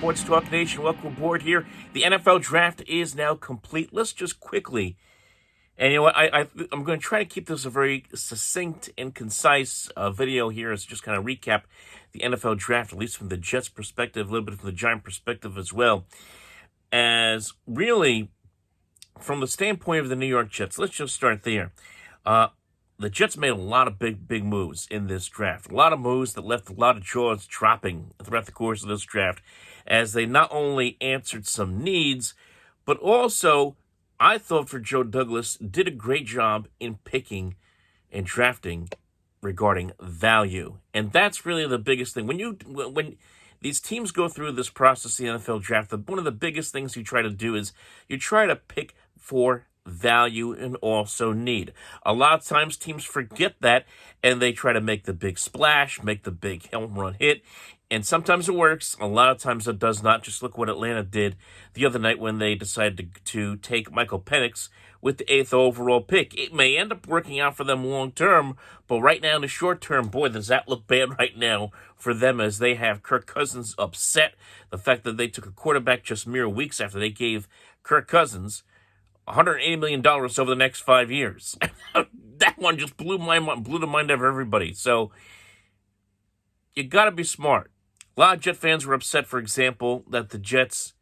Sports Talk Nation. Welcome aboard here. The NFL draft is now complete. Let's just quickly, and you know what, I'm going to try to keep this a very succinct and concise video here as just kind of recap the NFL draft, at least from the Jets' perspective, a little bit from the Giant perspective as well. As really, from the standpoint of the New York Jets, let's just start there. The Jets made a lot of big moves in this draft. A lot of moves that left a lot of jaws dropping throughout the course of this draft, as they not only answered some needs, but also, I thought for Joe Douglas, did a great job in picking and drafting regarding value. And that's really the biggest thing. When these teams go through this process, the NFL draft, one of the biggest things you try to do is you try to pick for value and also need. A lot of times teams forget that and they try to make the big splash, make the big home run hit, and sometimes it works. A lot of times it does not. Just look what Atlanta did the other night when they decided to take Michael Penix with the 8th overall pick. It may end up working out for them long term, but right now in the short term, boy, does that look bad right now for them, as they have Kirk Cousins upset. The fact that they took a quarterback just mere weeks after they gave Kirk Cousins $180 million over the next 5 years. That one just blew the mind of everybody. So you got to be smart. A lot of Jet fans were upset, for example, that the Jets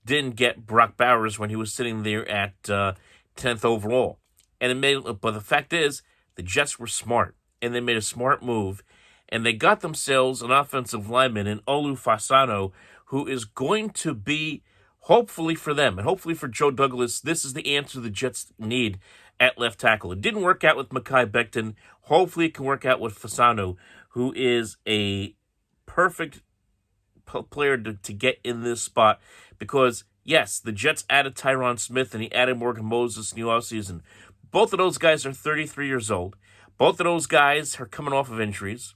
didn't get Brock Bowers when he was sitting there at 10th overall. But the fact is, the Jets were smart, and they made a smart move, and they got themselves an offensive lineman in Olu Fasano, who is going to be, hopefully for them, and hopefully for Joe Douglas, this is the answer the Jets need at left tackle. It didn't work out with Mekhi Becton. Hopefully it can work out with Fasano, who is a perfect player to get in this spot. Because, yes, the Jets added Tyron Smith and he added Morgan Moses in the offseason. Both of those guys are 33 years old. Both of those guys are coming off of injuries.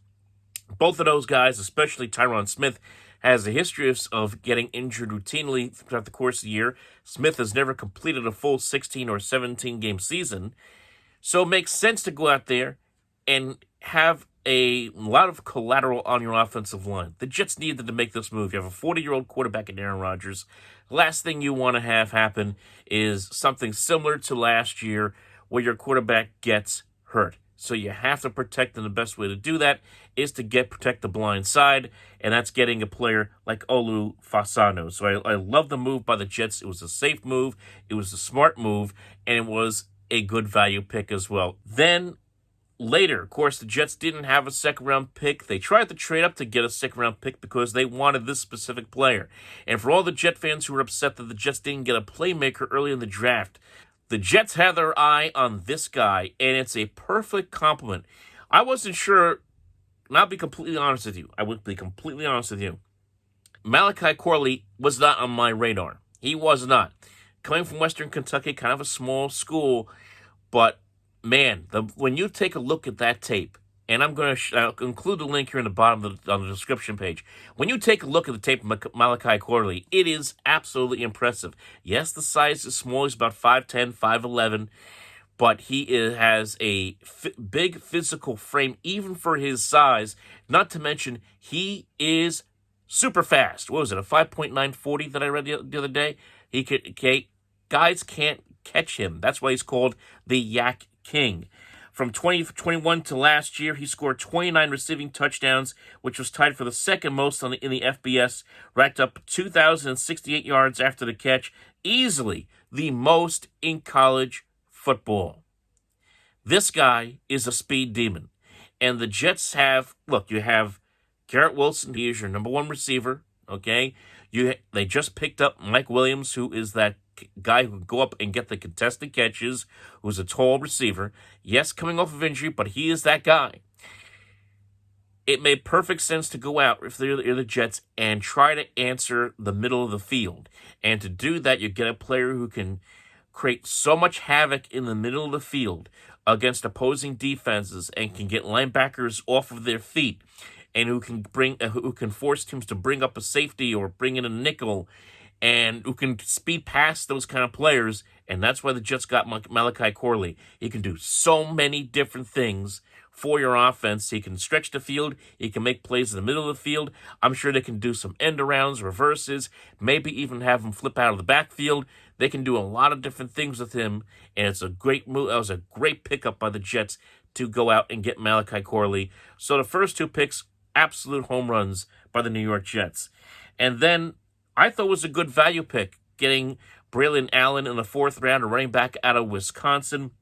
Both of those guys, especially Tyron Smith, has a history of getting injured routinely throughout the course of the year. Smith has never completed a full 16 or 17 game season. So it makes sense to go out there and have a lot of collateral on your offensive line. The Jets needed to make this move. You have a 40-year-old quarterback in Aaron Rodgers. Last thing you want to have happen is something similar to last year where your quarterback gets hurt. So you have to protect, and the best way to do that is to protect the blind side, and that's getting a player like Olu Fasano. So I love the move by the Jets. It was a safe move, it was a smart move, and it was a good value pick as well. Then later, of course, the Jets didn't have a second-round pick. They tried to trade up to get a second-round pick because they wanted this specific player. And for all the Jet fans who were upset that the Jets didn't get a playmaker early in the draft, the Jets had their eye on this guy, and it's a perfect compliment. I wasn't sure, and I'll be completely honest with you. I would be completely honest with you. Malachi Corley was not on my radar. He was not. Coming from Western Kentucky, kind of a small school, but man, when you take a look at that tape, and I'm going to include the link here in the bottom on the description page. When you take a look at the tape of Malachi Corley, it is absolutely impressive. Yes, the size is small. He's about 5'10", 5'11", but he has a big physical frame, even for his size. Not to mention, he is super fast. What was it, a 5.940 that I read the other day? Guys can't catch him. That's why he's called the Yak King. From 2021 to last year, he scored 29 receiving touchdowns, which was tied for the second most in the FBS, racked up 2,068 yards after the catch, easily the most in college football. This guy is a speed demon. And the Jets you have Garrett Wilson, he is your number one receiver, okay? They just picked up Mike Williams, who is that guy who can go up and get the contested catches, who's a tall receiver. Yes, coming off of injury, but he is that guy. It made perfect sense to go out if they're the Jets and try to answer the middle of the field. And to do that, you get a player who can create so much havoc in the middle of the field against opposing defenses and can get linebackers off of their feet, and who can force teams to bring up a safety or bring in a nickel and who can speed past those kind of players. And that's why the Jets got Malachi Corley. He can do so many different things for your offense. He can stretch the field. He can make plays in the middle of the field. I'm sure they can do some end arounds, reverses, maybe even have him flip out of the backfield. They can do a lot of different things with him, and it's a great move. That was a great pickup by the Jets to go out and get Malachi Corley. So the first two picks, absolute home runs by the New York Jets. And then I thought it was a good value pick, getting Braylon Allen in the fourth round, a running back out of Wisconsin.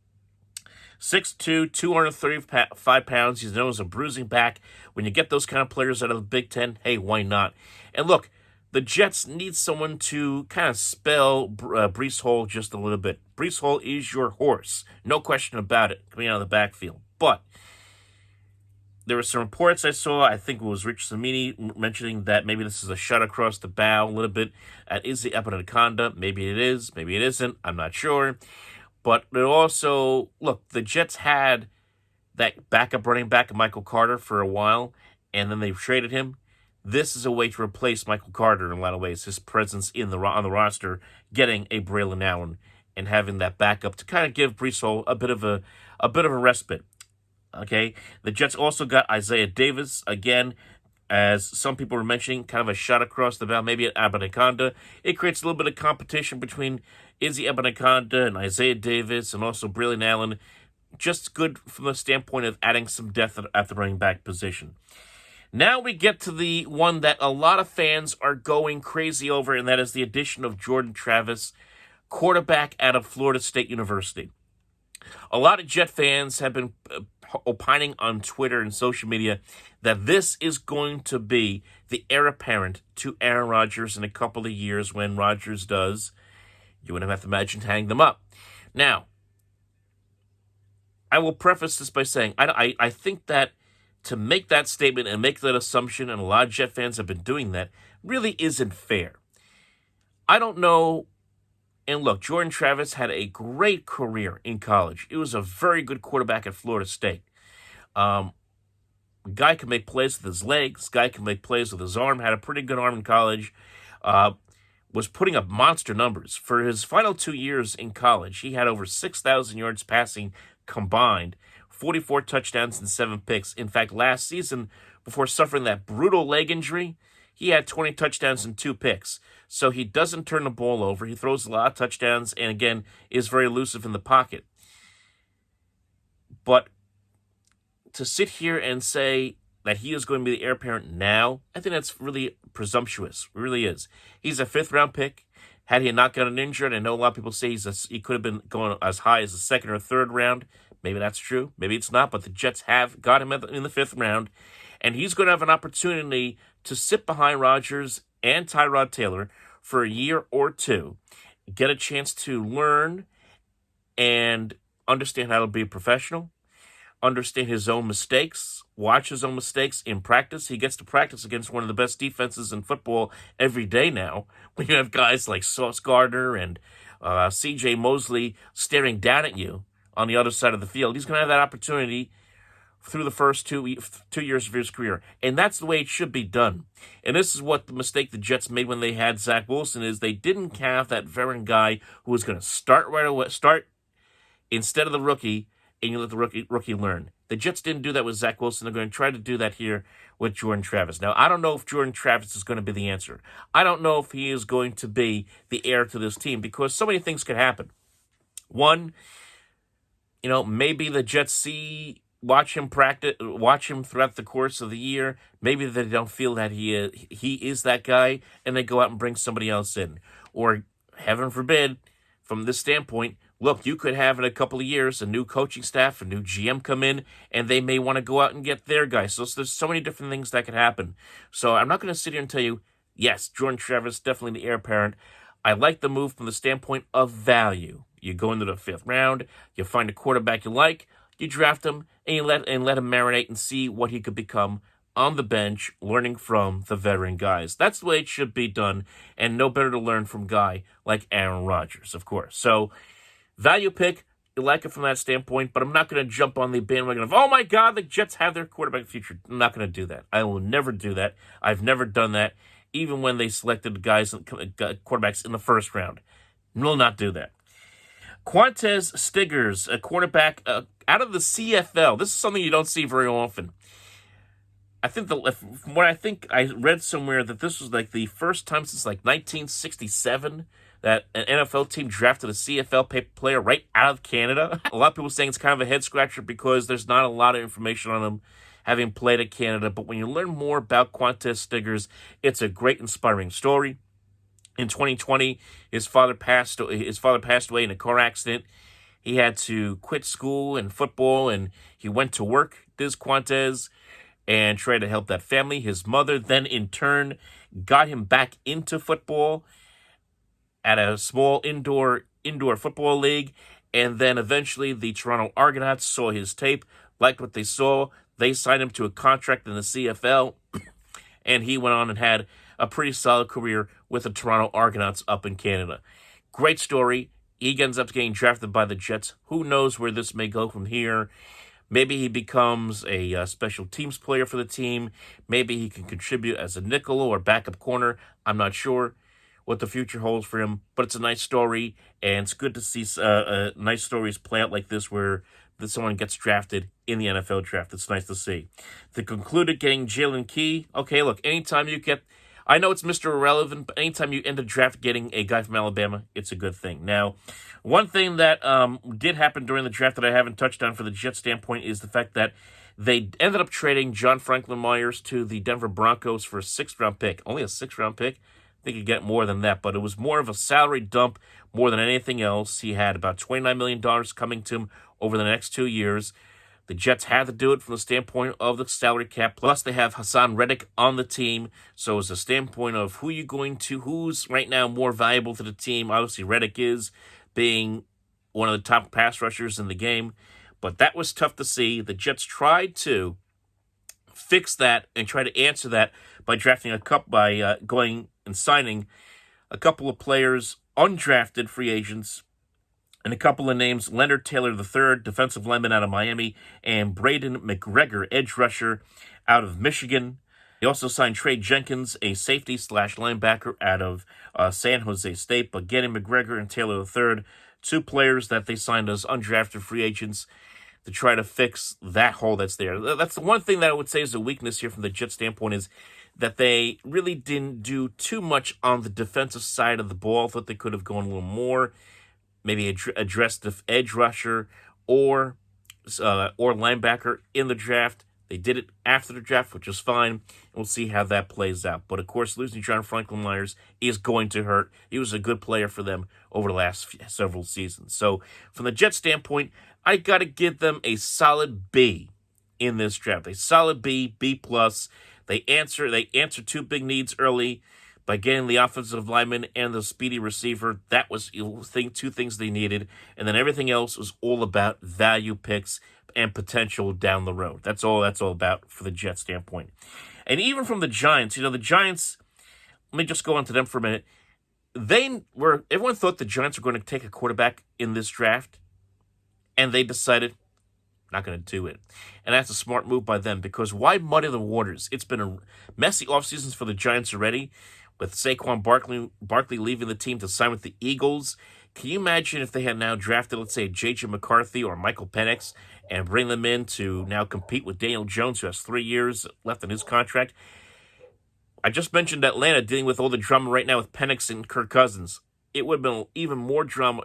6'2", 235 pounds. He's known as a bruising back. When you get those kind of players out of the Big Ten, hey, why not? And look, the Jets need someone to kind of spell Breece Hall just a little bit. Breece Hall is your horse. No question about it, coming out of the backfield. But there were some reports I saw, I think it was Rich Samini mentioning that maybe this is a shot across the bow a little bit at Izzy Epanaconda. Maybe it is, maybe it isn't. I'm not sure. But it also, look, the Jets had that backup running back, Michael Carter, for a while, and then they traded him. This is a way to replace Michael Carter in a lot of ways, his presence on the roster, getting a Braylon Allen and having that backup to kind of give Breece Hall a bit of a respite. Okay, the Jets also got Isaiah Davis, again, as some people were mentioning, kind of a shot across the bow, maybe at Anaconda. It creates a little bit of competition between Izzy Anaconda and Isaiah Davis and also Braylon Allen. Just good from the standpoint of adding some depth at the running back position. Now we get to the one that a lot of fans are going crazy over, and that is the addition of Jordan Travis, quarterback out of Florida State University. A lot of Jet fans have been opining on Twitter and social media that this is going to be the heir apparent to Aaron Rodgers in a couple of years when Rodgers does, you wouldn't have to imagine, hang them up. Now, I will preface this by saying I think that to make that statement and make that assumption, and a lot of Jet fans have been doing that, really isn't fair. I don't know. And look, Jordan Travis had a great career in college. He was a very good quarterback at Florida State. Guy can make plays with his legs. Guy can make plays with his arm. Had a pretty good arm in college. Was putting up monster numbers. For his final 2 years in college, he had over 6,000 yards passing combined, 44 touchdowns and 7 picks. In fact, last season, before suffering that brutal leg injury, he had 20 touchdowns and 2 picks. So he doesn't turn the ball over. He throws a lot of touchdowns and, again, is very elusive in the pocket. But to sit here and say that he is going to be the heir apparent now, I think that's really presumptuous. It really is. He's a 5th-round pick. Had he not gotten injured, I know a lot of people say he could have been going as high as the 2nd or 3rd round. Maybe that's true. Maybe it's not. But the Jets have got him in the 5th round. And he's going to have an opportunity to sit behind Rodgers and Tyrod Taylor for a year or two, get a chance to learn and understand how to be a professional, understand his own mistakes, watch his own mistakes in practice. He gets to practice against one of the best defenses in football every day now, when you have guys like Sauce Gardner and C.J. Mosley staring down at you on the other side of the field. He's going to have that opportunity through the first 2 years of his career. And that's the way it should be done. And this is what the mistake the Jets made when they had Zach Wilson is they didn't have that veteran guy who was going to start right away, start instead of the rookie, and you let the rookie learn. The Jets didn't do that with Zach Wilson. They're going to try to do that here with Jordan Travis. Now, I don't know if Jordan Travis is going to be the answer. I don't know if he is going to be the heir to this team because so many things could happen. One, maybe the Jets watch him throughout the course of the year. Maybe they don't feel that he is that guy, and they go out and bring somebody else in. Or, heaven forbid, from this standpoint, look, you could have in a couple of years a new coaching staff, a new GM come in, and they may want to go out and get their guy. So there's so many different things that could happen. So I'm not going to sit here and tell you, yes, Jordan Travis, definitely the heir apparent. I like the move from the standpoint of value. You go into the 5th round, you find a quarterback you like, you draft him, and you let him marinate and see what he could become on the bench, learning from the veteran guys. That's the way it should be done, and no better to learn from a guy like Aaron Rodgers, of course. So, value pick, you like it from that standpoint, but I'm not going to jump on the bandwagon of, oh my God, the Jets have their quarterback future. I'm not going to do that. I will never do that. I've never done that, even when they selected guys, quarterbacks in the first round. Will not do that. Quantz Stegall, a quarterback out of the CFL. This is something you don't see very often. I think from what I read somewhere that this was like the first time since like 1967 that an NFL team drafted a CFL player right out of Canada. A lot of people saying it's kind of a head scratcher because there's not a lot of information on him having played in Canada. But when you learn more about Quantz Stegall, it's a great, inspiring story. In 2020, his father passed away in a car accident. He had to quit school and football, and he went to work, this Quantz, and tried to help that family. His mother then, in turn, got him back into football at a small indoor football league, and then eventually the Toronto Argonauts saw his tape, liked what they saw. They signed him to a contract in the CFL, and he went on and had a pretty solid career with the Toronto Argonauts up in Canada. Great story. He ends up getting drafted by the Jets. Who knows where this may go from here? Maybe he becomes a special teams player for the team. Maybe he can contribute as a nickel or backup corner. I'm not sure what the future holds for him, but it's a nice story, and it's good to see nice stories play out like this where someone gets drafted in the NFL draft. It's nice to see. They concluded getting Jaylen Keys. Okay, look, anytime you get... I know it's Mr. Irrelevant, but anytime you end a draft getting a guy from Alabama, it's a good thing. Now, one thing that did happen during the draft that I haven't touched on for the Jets standpoint is the fact that they ended up trading John Franklin Myers to the Denver Broncos for a 6th-round pick. Only a 6th-round pick? I think you'd get more than that, but it was more of a salary dump more than anything else. He had about $29 million coming to him over the next 2 years. The Jets had to do it from the standpoint of the salary cap. Plus, they have Hassan Reddick on the team. So as a standpoint of who's right now more valuable to the team, obviously Reddick is, being one of the top pass rushers in the game. But that was tough to see. The Jets tried to fix that and try to answer that by going and signing a couple of players, undrafted free agents, and a couple of names: Leonard Taylor III, defensive lineman out of Miami, and Braden McGregor, edge rusher out of Michigan. He also signed Trey Jenkins, a safety/linebacker out of San Jose State. But getting McGregor and Taylor III, 2 players that they signed as undrafted free agents to try to fix that hole that's there. That's the one thing that I would say is a weakness here from the Jets standpoint, is that they really didn't do too much on the defensive side of the ball. I thought they could have gone a little more. Maybe address the edge rusher or linebacker in the draft. They did it after the draft, which is fine. We'll see how that plays out. But, of course, losing John Franklin Myers is going to hurt. He was a good player for them over the last several seasons. So, from the Jets standpoint, I got to give them a solid B in this draft. A solid B, B+. They answer 2 big needs early by getting the offensive lineman and the speedy receiver. That was 2 things they needed. And then everything else was all about value picks and potential down the road. That's all about for the Jets standpoint. And even from the Giants, the Giants, let me just go on to them for a minute. Everyone thought the Giants were going to take a quarterback in this draft, and they decided not going to do it. And that's a smart move by them, because why muddy the waters? It's been a messy offseason for the Giants already, with Saquon Barkley leaving the team to sign with the Eagles. Can you imagine if they had now drafted, let's say, J.J. McCarthy or Michael Penix and bring them in to now compete with Daniel Jones, who has 3 years left in his contract? I just mentioned Atlanta dealing with all the drama right now with Penix and Kirk Cousins. It would have been even more drama,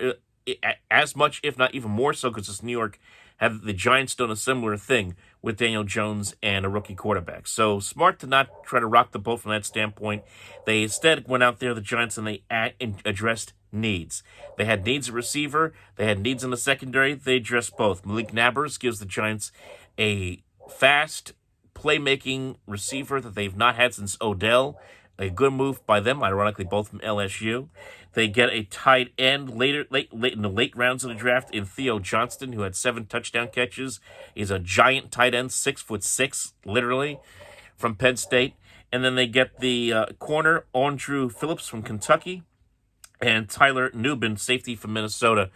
as much, if not even more so, because it's New York. Have the Giants done a similar thing with Daniel Jones and a rookie quarterback? So smart to not try to rock the boat from that standpoint. They instead went out there, the Giants, and they addressed needs. They had needs at receiver. They had needs in the secondary. They addressed both. Malik Nabers gives the Giants a fast, playmaking receiver that they've not had since Odell. A good move by them, ironically, both from LSU. They get a tight end late in the late rounds of the draft in Theo Johnston, who had 7 touchdown catches. He's a giant tight end, 6'6", literally, from Penn State. And then they get the corner, Andrew Phillips from Kentucky, and Tyler Nubin, safety from Minnesota.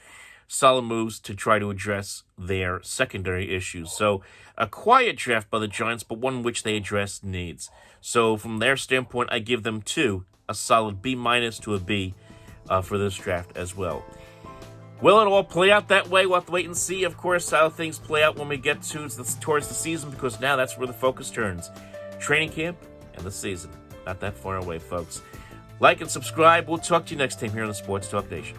solid moves to try to address their secondary issues. So a quiet draft by the Giants, but one which they address needs. So from their standpoint, I give them a solid B- to a B for this draft as well. Will it all play out that way? We'll have to wait and see, of course, how things play out when we get towards the season, because now that's where the focus turns. Training camp and the season. Not that far away, folks. Like and subscribe. We'll talk to you next time here on the Sports Talk Nation.